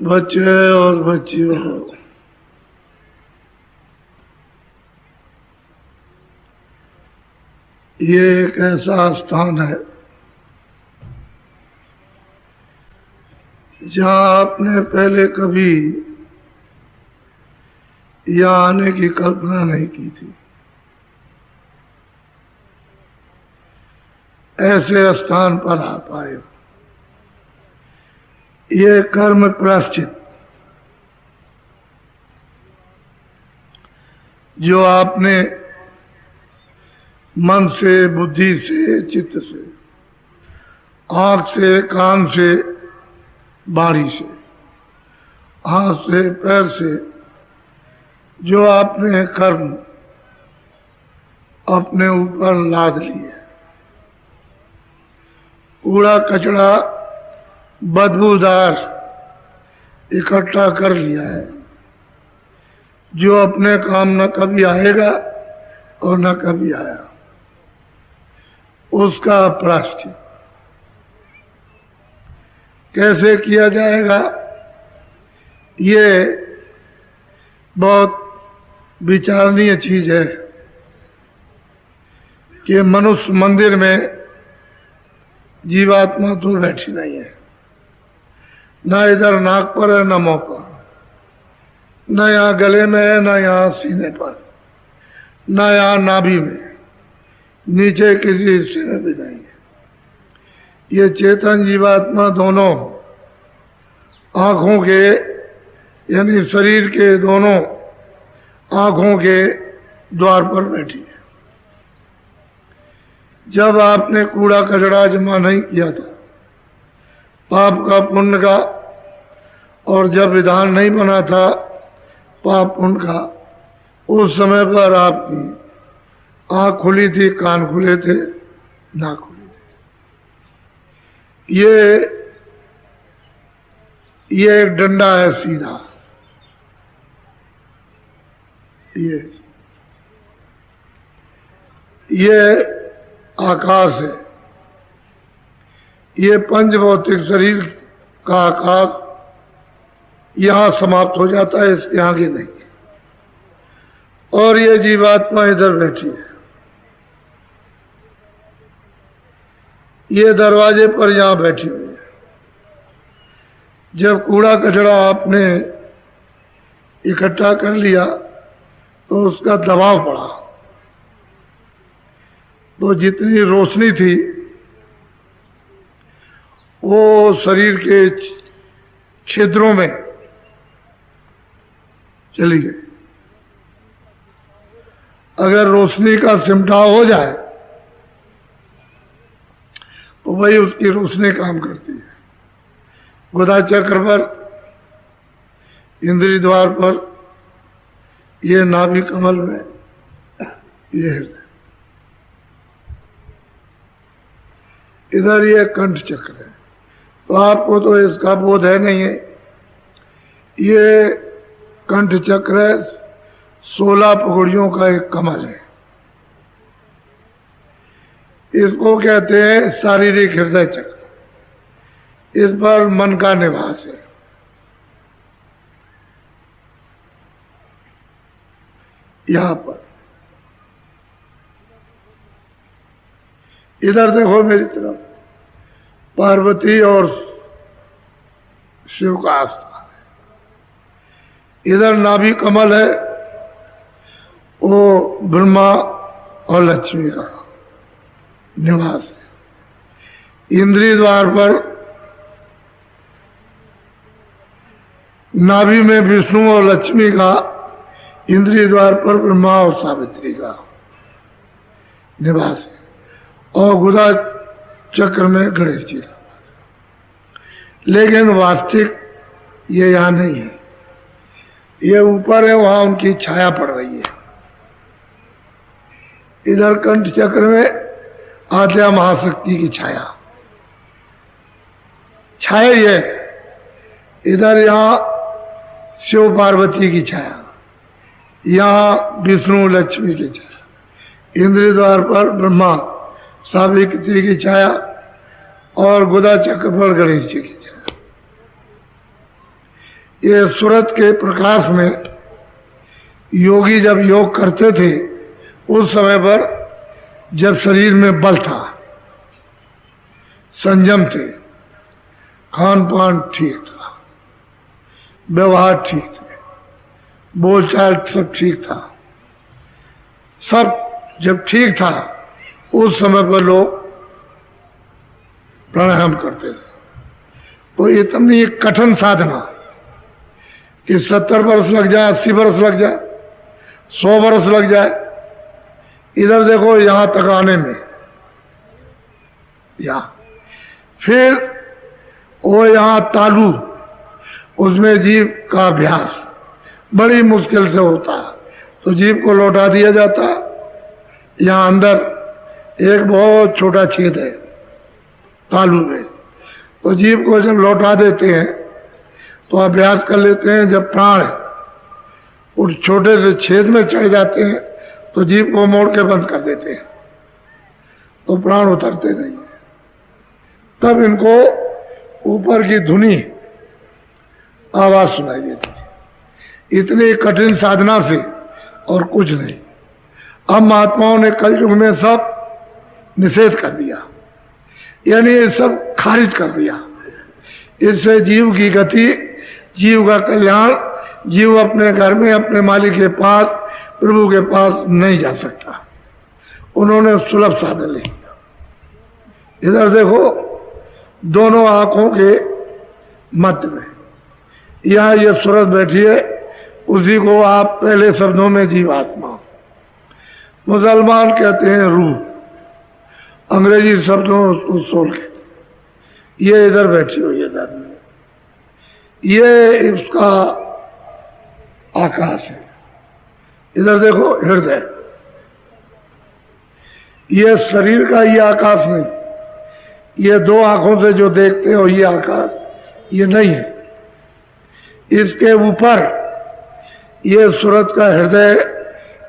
बच्चे और बच्चियों, ये एक ऐसा स्थान है जहाँ आपने पहले कभी यहाँ आने की कल्पना नहीं की थी। ऐसे स्थान पर आप आए हो। ये कर्म प्रायश्चित जो आपने मन से, बुद्धि से, चित्त से, आंख से, कान से, वाणी से, हाथ से, पैर से, जो आपने कर्म अपने ऊपर लाद लिए, कूड़ा कचड़ा बदबूदार इकट्ठा कर लिया है, जो अपने काम न कभी आएगा और न कभी आया, उसका प्रायश्चित कैसे किया जाएगा, ये बहुत विचारणीय चीज है कि मनुष्य मंदिर में जीवात्मा तो बैठी नहीं है, न इधर नाक पर है, न मुंह पर, न यहाँ गले में है, न यहाँ सीने पर, न यहाँ नाभि में, नीचे किसी हिस्से में भी नहीं है। ये चेतन जीवात्मा दोनों आंखों के, यानी शरीर के दोनों आंखों के द्वार पर बैठी है। जब आपने कूड़ा कचड़ा जमा नहीं किया था, पाप का पुण्य का, और जब विधान नहीं बना था पाप पुण्य का, उस समय पर आपकी आंख खुली थी, कान खुले थे, नाक खुले थे। ये एक डंडा है सीधा, ये आकाश है। ये पंच भौतिक शरीर का आकाश यहां समाप्त हो जाता है, इसके आगे नहीं। और ये जीवात्मा इधर बैठी है, ये दरवाजे पर यहां बैठी हुई है। जब कूड़ा कचड़ा आपने इकट्ठा कर लिया तो उसका दबाव पड़ा, तो जितनी रोशनी थी वो शरीर के छिद्रों में चली गई। अगर रोशनी का सिमटाव हो जाए तो वही उसकी रोशनी काम करती है। गुदा चक्र पर, इंद्रिय द्वार पर, ये नाभि कमल में, ये हृदय, इधर ये कंठ चक्र है। तो आपको तो इसका बोध है नहीं है। ये कंठ चक्र है, 16 पगड़ियों का एक कमल है। इसको कहते हैं शारीरिक हृदय चक्र। इस पर मन का निवास है। यहां पर इधर देखो मेरी तरफ, पार्वती और शिव का आस्थान है। इधर नाभि कमल है, वो ब्रह्मा और लक्ष्मी का निवास है। इंद्रिय द्वार पर नाभि में विष्णु और लक्ष्मी का, इंद्रिय द्वार पर ब्रह्मा और सावित्री का निवास है, और गुदा चक्र में गणेश जी का। लेकिन वास्तविक ये यहाँ नहीं है, ये ऊपर है, वहां उनकी छाया पड़ रही है। इधर कंठ चक्र में आद्या महाशक्ति की छाया छाया ही है, इधर यहाँ शिव पार्वती की छाया, यहाँ विष्णु लक्ष्मी की छाया, इंद्रिय द्वार पर ब्रह्मा सावित्री की छाया और गुदा चक्र पर गणेश जी की छाया। ये सूरत के प्रकाश में योगी जब योग करते थे उस समय पर, जब शरीर में बल था, संयम थे, खान पान ठीक था, व्यवहार ठीक थे, बोलचाल सब ठीक था, सब जब ठीक था उस समय पर लोग प्राणायाम करते थे। तो इतनी कठिन साधना कि 70 वर्ष लग जाए, 80 वर्ष लग जाए, 100 वर्ष लग जाए, इधर देखो यहां तक आने में, यहां फिर वो यहां तालू, उसमें जीव का अभ्यास बड़ी मुश्किल से होता है, तो जीव को लौटा दिया जाता है। यहां अंदर एक बहुत छोटा छेद है तालू में, तो जीव को जब लौटा देते हैं तो अभ्यास कर लेते हैं। जब प्राण उस छोटे से छेद में चढ़ जाते हैं तो जीव को मोड़ के बंद कर देते हैं, तो प्राण उतरते नहीं है। तब इनको ऊपर की धुनी आवाज सुनाई देती थी, इतनी कठिन साधना से और कुछ नहीं। अब महात्माओं ने कल युग में सब निषेध कर दिया, यानी ये सब खारिज कर दिया। इससे जीव की गति, जीव का कल्याण, जीव अपने घर में अपने मालिक के पास, प्रभु के पास नहीं जा सकता। उन्होंने सुलभ साधन ले लिया। इधर देखो, दोनों आंखों के मध्य में यहां ये सूरत बैठी है, उसी को आप पहले शब्दों में जीवात्मा, मुसलमान कहते हैं रूह, अंग्रेजी शब्दों में उसको सोल कहते हैं। ये इधर बैठी हुई है धर्म में, ये उसका आकाश है। इधर देखो हृदय, ये शरीर का ये आकाश नहीं, ये दो आंखों से जो देखते हो ये आकाश, ये नहीं है। इसके ऊपर ये सूरत का हृदय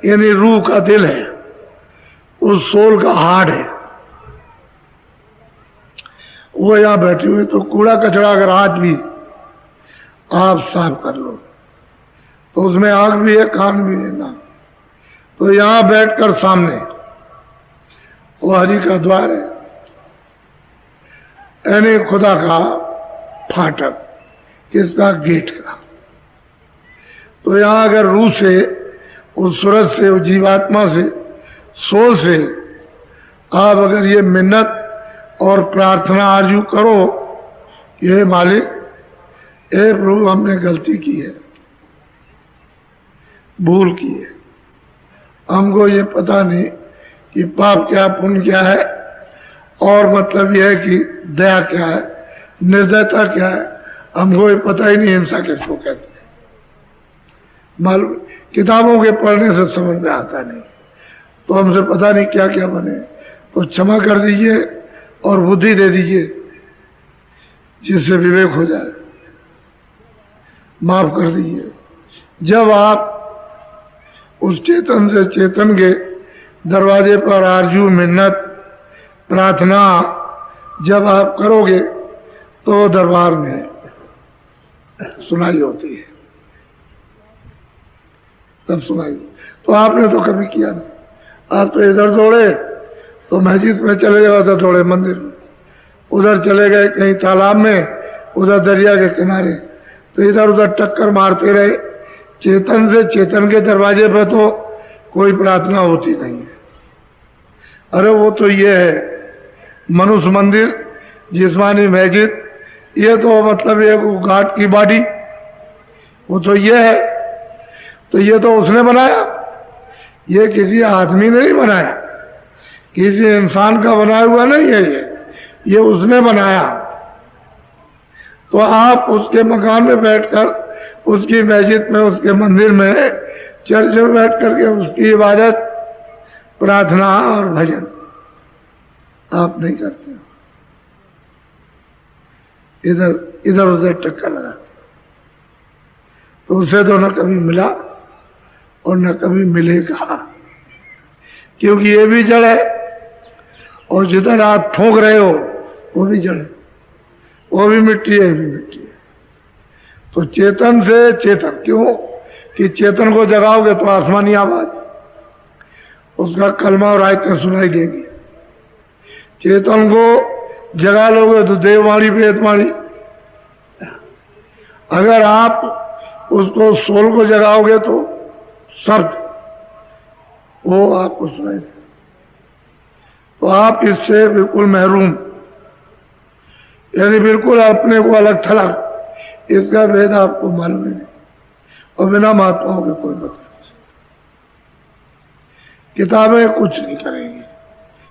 यानी रूह का दिल है, उस सोल का हार्ट है, वो यहां बैठी हुई। तो कूड़ा कचरा अगर आज भी आप साफ कर लो तो उसमें आंख भी है, कान भी है ना, तो यहां बैठकर सामने वो हरि का द्वार है, यानी खुदा का फाटक, किसका? गेट का। तो यहां अगर रूह से, उस सूरत से, उस जीवात्मा से, सोल से आप अगर ये मिन्नत और प्रार्थना आरजू करो, ये मालिक, ए प्रभु हमने गलती की है, भूल की है, हमको ये पता नहीं कि पाप क्या पुण्य क्या है, और मतलब यह है कि दया क्या है, निर्दयता क्या है, हमको ये पता ही नहीं, हिंसा किसको कहते हैं। मालूम किताबों के पढ़ने से समझ में आता नहीं, तो हमसे पता नहीं क्या क्या बने। तो क्षमा कर दीजिए और बुद्धि दे दीजिए जिससे विवेक हो जाए, माफ कर दीजिए। जब आप उस चेतन से चेतन के दरवाजे पर आरजू, मिन्नत, प्रार्थना जब आप करोगे तो दरबार में सुनाई होती है, तब सुनाई। तो आपने तो कभी किया नहीं, आप तो इधर दौड़े तो मस्जिद में चले गए, उधर दौड़े मंदिर में, उधर चले गए कहीं तालाब में, उधर दरिया के किनारे, तो इधर उधर टक्कर मारते रहे। चेतन से चेतन के दरवाजे पर तो कोई प्रार्थना होती नहीं है। अरे वो तो ये है मनुष्य मंदिर, जिस्मानी मस्जिद, ये तो मतलब एक घाट की बाड़ी, वो तो ये है। तो ये तो उसने बनाया, ये किसी आदमी ने नहीं बनाया, किसी इंसान का बनाया हुआ नहीं है, ये उसने बनाया। तो आप उसके मकान में बैठकर, उसकी मस्जिद में, उसके मंदिर में, चर्च में बैठ करके उसकी इबादत, प्रार्थना और भजन आप नहीं करते, इधर इधर उधर टक्कर लगाते। तो उसे तो न कभी मिला और न कभी मिलेगा, क्योंकि ये भी जड़ है और जिधर आप ठोक रहे हो वो भी जड़ है, वो भी मिट्टी है, ये भी मिट्टी है। तो चेतन से चेतन, क्यों कि चेतन को जगाओगे तो आसमानी आवाज, उसका कलमा और आयतें सुनाई देगी। चेतन को जगा लोगे तो देववाणी वेदवाणी। अगर आप उसको सोल को जगाओगे तो शब्द वो आपको सुनाई दे। तो आप इससे बिल्कुल महरूम, यानी बिल्कुल अपने को अलग थलग, इसका भेद आपको मालूम नहीं, और बिना महात्माओं के कोई मतलब नहीं। किताबें कुछ नहीं करेंगी।